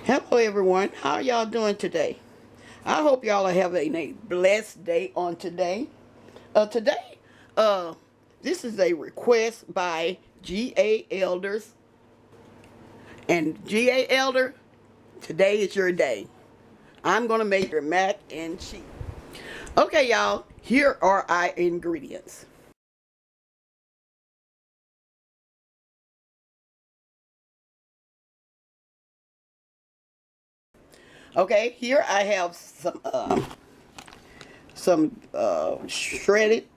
Hello everyone, how y'all doing today? I hope y'all are having a blessed day on today. Today, uh, this is a request by G.A. Elders. And G.A. Elder, today is your day. I'm going to make your mac and cheese. Okay y'all, here are our ingredients. Okay, here I have some shredded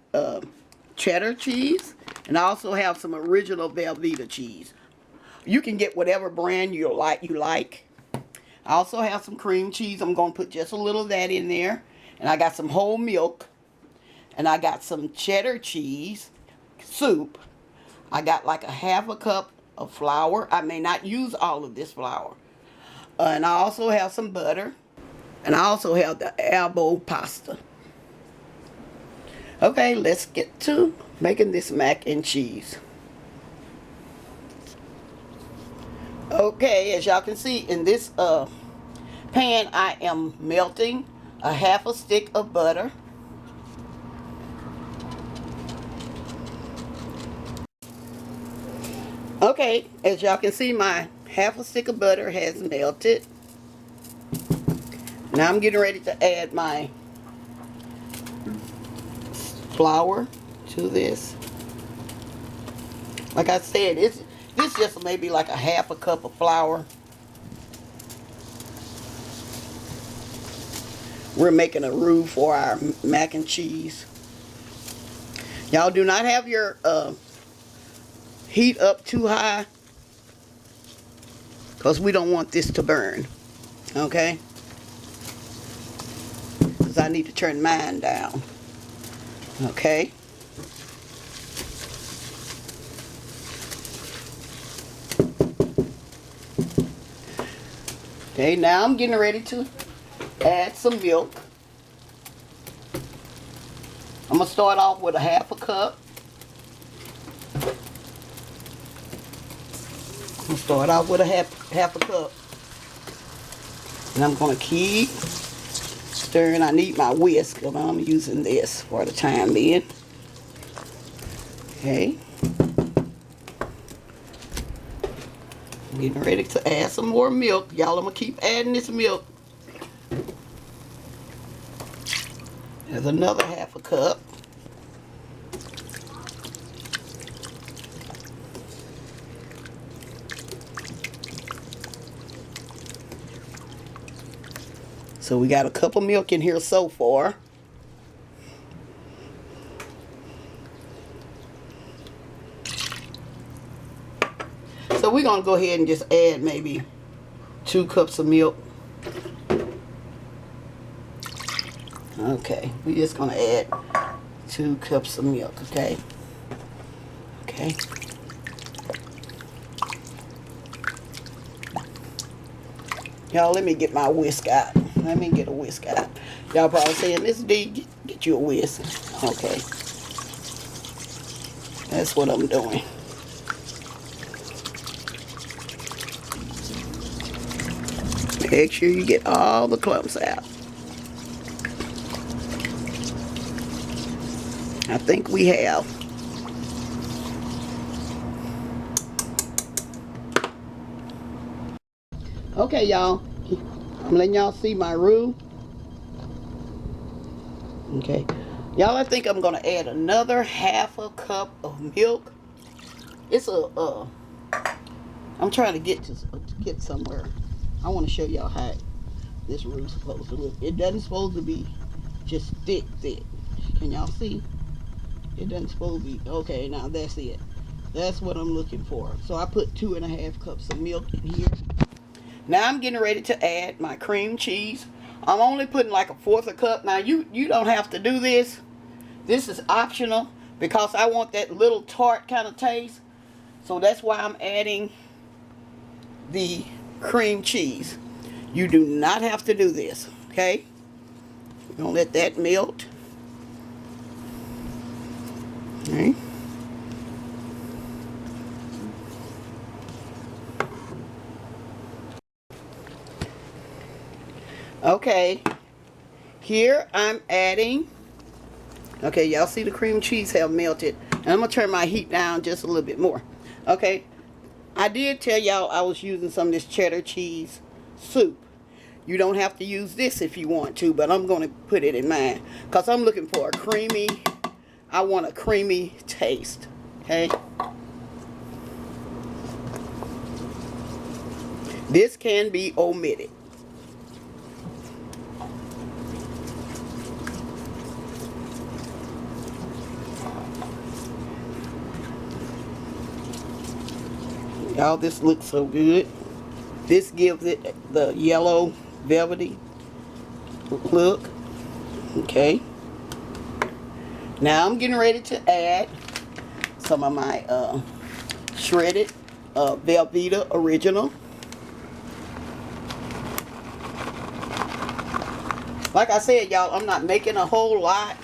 cheddar cheese, and I also have some original velveeta cheese. You can get whatever brand you like. I also have some cream cheese. I'm going to put just a little of that in there. And I got some whole milk. And I got some cheddar cheese soup. I got like a half a cup of flour. I may not use all of this flour. And I also have some butter. And I also have the elbow pasta. Okay, let's get to making this mac and cheese. Okay, as y'all can see in this pan, I am melting a half a stick of butter. Okay, as y'all can see, my half a stick of butter has melted. Now I'm getting ready to add my flour to this. Like I said, this just maybe like a half a cup of flour. We're making a roux for our mac and cheese. Y'all do not have your heat up too high, because we don't want this to burn. Okay? Because I need to turn mine down. Okay? Okay, now I'm getting ready to add some milk. I'm going to start off with a half a cup. I'm going to start off with a half a cup. And I'm going to keep stirring. I need my whisk, but I'm using this for the time being. Okay. I'm getting ready to add some more milk. Y'all, I'm going to keep adding this milk. There's another half a cup. So we got a cup of milk in here so far. So we're going to go ahead and just add maybe 2 cups of milk. Okay, we're just going to add 2 cups of milk, okay? Okay. Y'all, let me get my whisk out. Let me get a whisk out. Y'all probably saying, Miss D, get you a whisk. Okay. That's what I'm doing. Make sure you get all the clumps out. I think we have. Okay, y'all. I'm letting y'all see my roux. Okay. Y'all, I think I'm going to add another half a cup of milk. It's I'm trying to get somewhere. I want to show y'all how this roux is supposed to look. It doesn't supposed to be just thick. Can y'all see? It doesn't supposed to be. Okay, now that's it. That's what I'm looking for. So I put 2.5 cups of milk in here. Now I'm getting ready to add my cream cheese. I'm only putting like 1/4 cup. Now you don't have to do this. This is optional because I want that little tart kind of taste. So that's why I'm adding the cream cheese. You do not have to do this, okay? We're going to let that melt. Okay. Okay, here I'm adding, okay, y'all see the cream cheese have melted. And I'm going to turn my heat down just a little bit more. Okay, I did tell y'all I was using some of this cheddar cheese soup. You don't have to use this if you want to, but I'm going to put it in mine. Because I'm looking for a creamy, I want a creamy taste. Okay. This can be omitted. Y'all, this looks so good. This gives it the yellow velvety look. Okay. Now I'm getting ready to add some of my shredded velveeta original. Like I said, y'all, I'm not making a whole lot.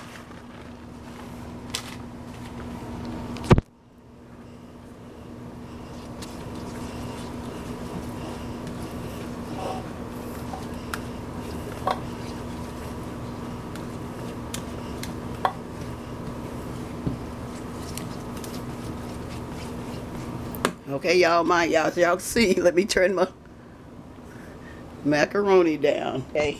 Okay, y'all see, let me turn my macaroni down. Okay.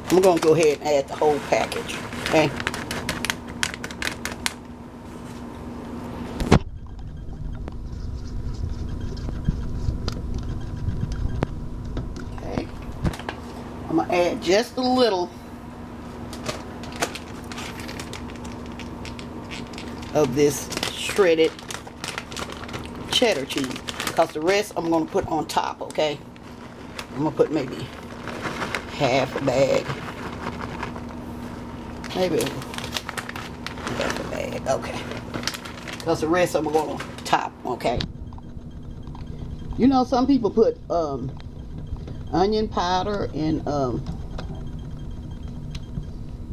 I'm going to go ahead and add the whole package. Okay. Okay. I'm going to add just a little of this shredded cheddar cheese. Because the rest I'm going to put on top, okay? I'm going to put maybe half a bag. Maybe half a bag, okay. Because the rest I'm going to top, okay? You know, some people put onion powder and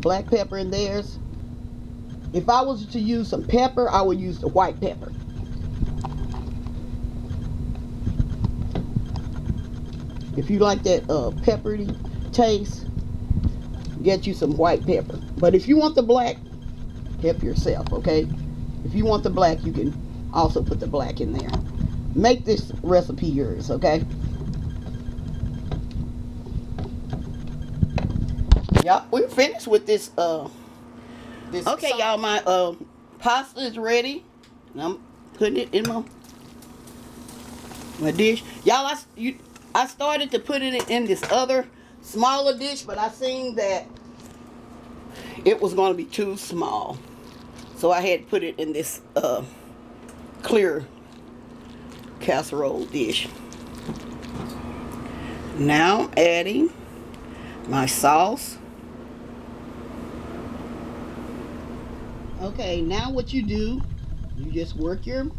black pepper in theirs. If I was to use some pepper, I would use the white pepper. If you like that peppery taste, get you some white pepper. But if you want the black, help yourself, okay? If you want the black, you can also put the black in there. Make this recipe yours, okay? Y'all, we're finished with this. Okay, y'all, my pasta is ready. And I'm putting it in my dish. Y'all, I started to put it in this other smaller dish, but I seen that it was going to be too small. So I had to put it in this clear casserole dish. Now I'm adding my sauce. Okay, now what you do, you just work your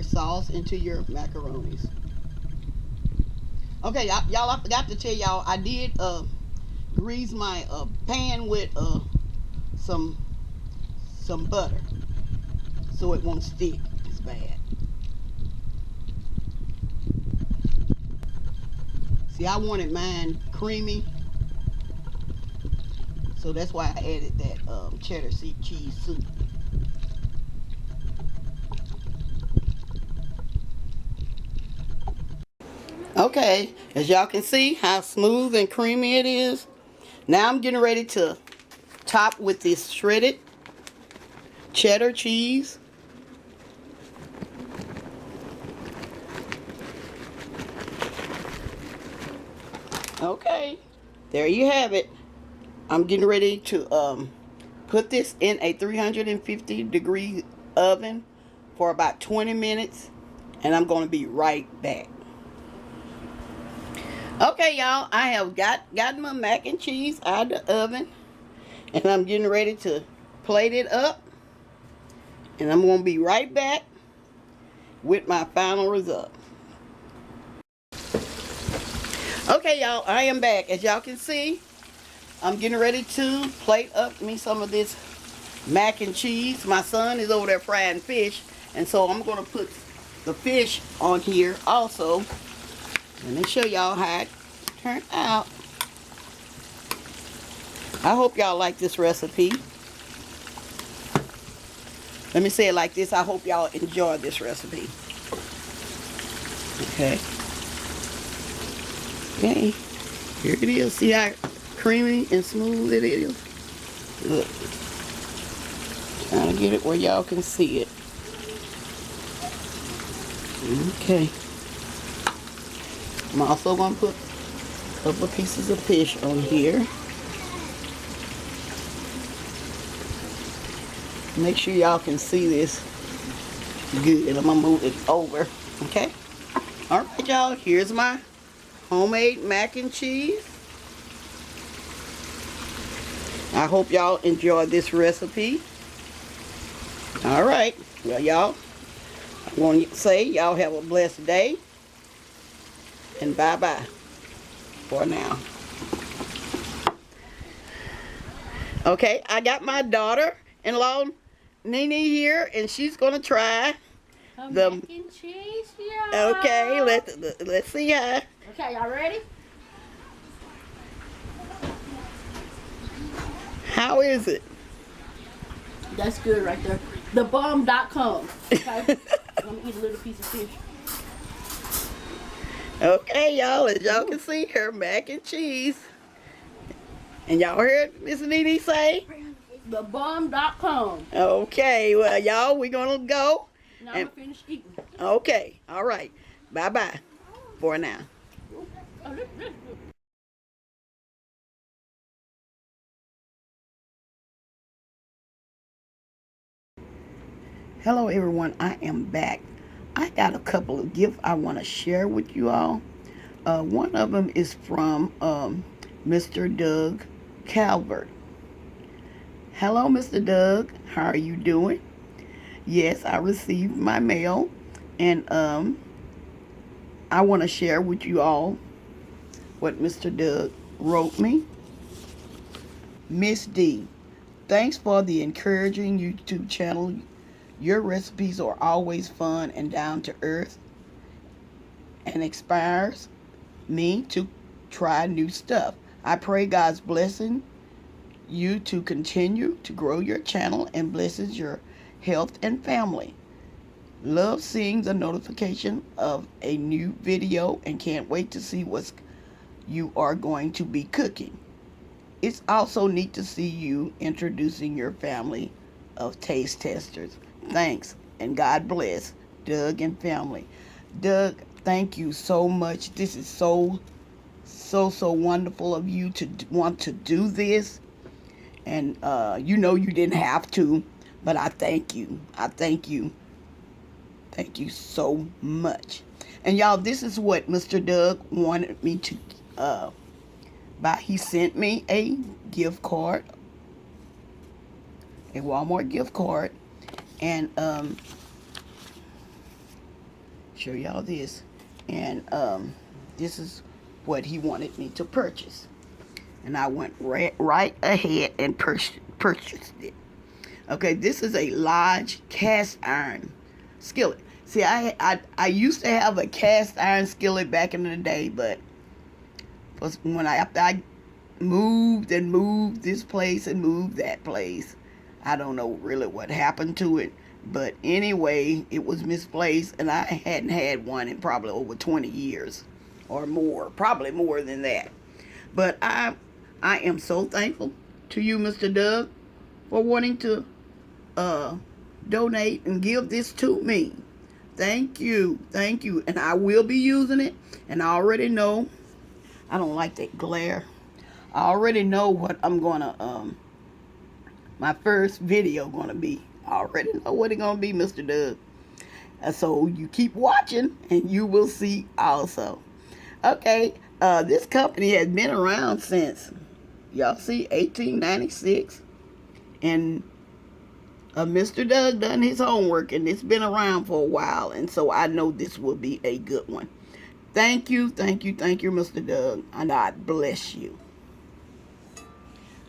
sauce into your macaronis. Okay, y'all, I forgot to tell y'all, I did grease my pan with some butter so it won't stick as bad. See, I wanted mine creamy, so that's why I added that cheddar cheese soup. Okay, as y'all can see how smooth and creamy it is. Now I'm getting ready to top with this shredded cheddar cheese. Okay, there you have it. I'm getting ready to put this in a 350-degree oven for about 20 minutes, and I'm going to be right back. Okay, y'all, I have gotten my mac and cheese out of the oven, and I'm getting ready to plate it up, and I'm going to be right back with my final result. Okay, y'all, I am back. As y'all can see, I'm getting ready to plate up me some of this mac and cheese. My son is over there frying fish, and so I'm going to put the fish on here also. Let me show y'all how it turned out. I hope y'all like this recipe. Let me say it like this. I hope y'all enjoy this recipe. Okay. Okay. Here it is. See how creamy and smooth it is? Look. Trying to get it where y'all can see it. Okay. I'm also going to put a couple of pieces of fish on here. Make sure y'all can see this good. I'm going to move it over. Okay? Alright, y'all. Here's my homemade mac and cheese. I hope y'all enjoy this recipe. Alright. Well, y'all, I want to say y'all have a blessed day. And bye-bye for now. Okay, I got my daughter-in-law, Nene, here, and she's going to try the mac and cheese, yeah. Okay, let's see how. Okay, y'all ready? How is it? That's good right there. Thebomb.com. Okay. I'm gonna eat a little piece of fish. Okay, y'all, as y'all can see, her mac and cheese. And y'all heard Miss Nene say? Thebomb.com. Okay, well, y'all, we're gonna go. Now I'm gonna finish eating. Okay, all right. Bye-bye for now. Hello, everyone. I am back. I got a couple of gifts I want to share with you all. One of them is from Mr. Doug Calvert. Hello, Mr. Doug. How are you doing? Yes, I received my mail, and I want to share with you all what Mr. Doug wrote me. Miss D, thanks for the encouraging YouTube channel. Your recipes are always fun and down to earth and inspires me to try new stuff. I pray God's blessing you to continue to grow your channel and blesses your health and family. Love seeing the notification of a new video and can't wait to see what you are going to be cooking. It's also neat to see you introducing your family of taste testers. Thanks, and God bless Doug and family. Doug, thank you so much. This is so wonderful of you to want to do this. And you know you didn't have to, but I thank you. I thank you. Thank you so much. And y'all, this is what Mr. Doug wanted me to buy. He sent me a gift card, a Walmart gift card, and show y'all this. And this is what he wanted me to purchase. And I went right ahead and purchased it. Okay, this is a large cast iron skillet. See, I used to have a cast iron skillet back in the day, but after I moved this place and moved that place, I don't know really what happened to it. But anyway, it was misplaced, and I hadn't had one in probably over 20 years or more, probably more than that. But I am so thankful to you, Mr. Doug, for wanting to donate and give this to me. Thank you. And I will be using it, and I already know, I don't like that glare. I already know what I'm gonna, my first video gonna be. I already know what it's gonna be, Mr. Doug. So you keep watching, and you will see also. Okay, this company has been around since, y'all see, 1896. And Mr. Doug done his homework, and it's been around for a while. And so I know this will be a good one. Thank you, Mr. Doug, and God bless you.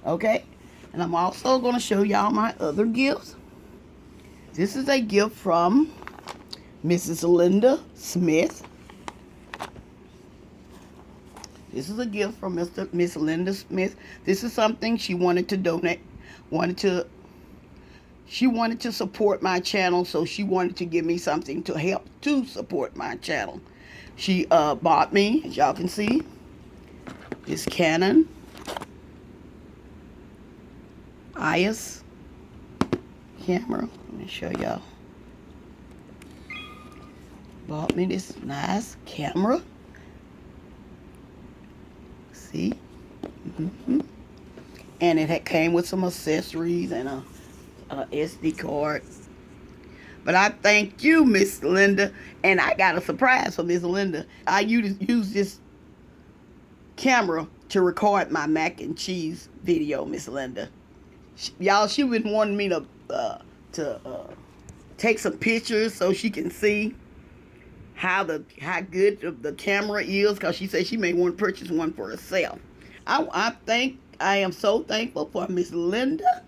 Okay, and I'm also going to show y'all my other gifts. This is a gift from Mrs. Linda Smith. This is a gift from Miss Linda Smith. This is something she wanted to donate, she wanted to support my channel, so she wanted to give me something to help to support my channel. She bought me, as y'all can see, this Canon EOS camera. Let me show y'all. Bought me this nice camera. See? And it came with some accessories and a SD card. But I thank you, Miss Linda. And I got a surprise for Miss Linda. I use this camera to record my mac and cheese video, Miss Linda. Y'all, she been wanting me to take some pictures so she can see how good the camera is, because she said she may want to purchase one for herself. I am so thankful for Miss Linda.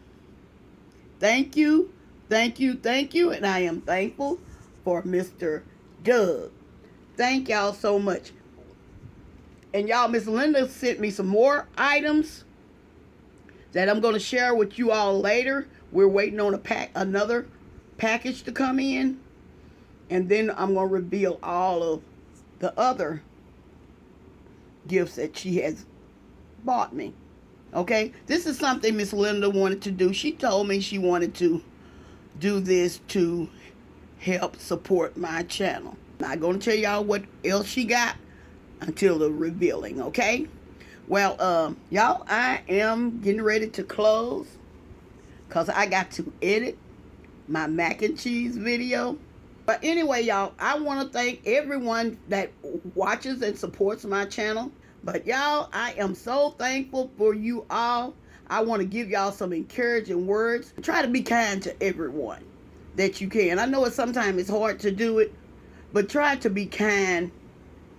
Thank you, and I am thankful for Mr. Doug. Thank y'all so much. And y'all, Miss Linda sent me some more items that I'm going to share with you all later. We're waiting on another package to come in, and then I'm going to reveal all of the other gifts that she has bought me. Okay, this is something Miss Linda wanted to do. She told me she wanted to do this to help support my channel. Not going to tell y'all what else she got until the revealing, okay? Well, y'all, I am getting ready to close because I got to edit my mac and cheese video. But anyway, y'all, I want to thank everyone that watches and supports my channel. But y'all, I am so thankful for you all. I want to give y'all some encouraging words. Try to be kind to everyone that you can. I know sometimes it's hard to do it, but try to be kind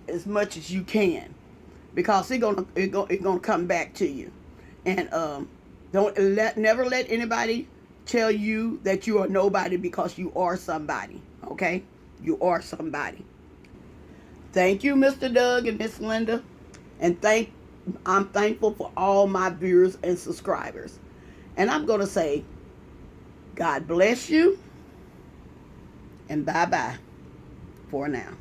as much as you can, because it's gonna come back to you. And never let anybody tell you that you are nobody, because you are somebody. Okay, you are somebody. Thank you, Mr. Doug and Miss Linda. And I'm thankful for all my viewers and subscribers. And I'm going to say, God bless you. And bye-bye for now.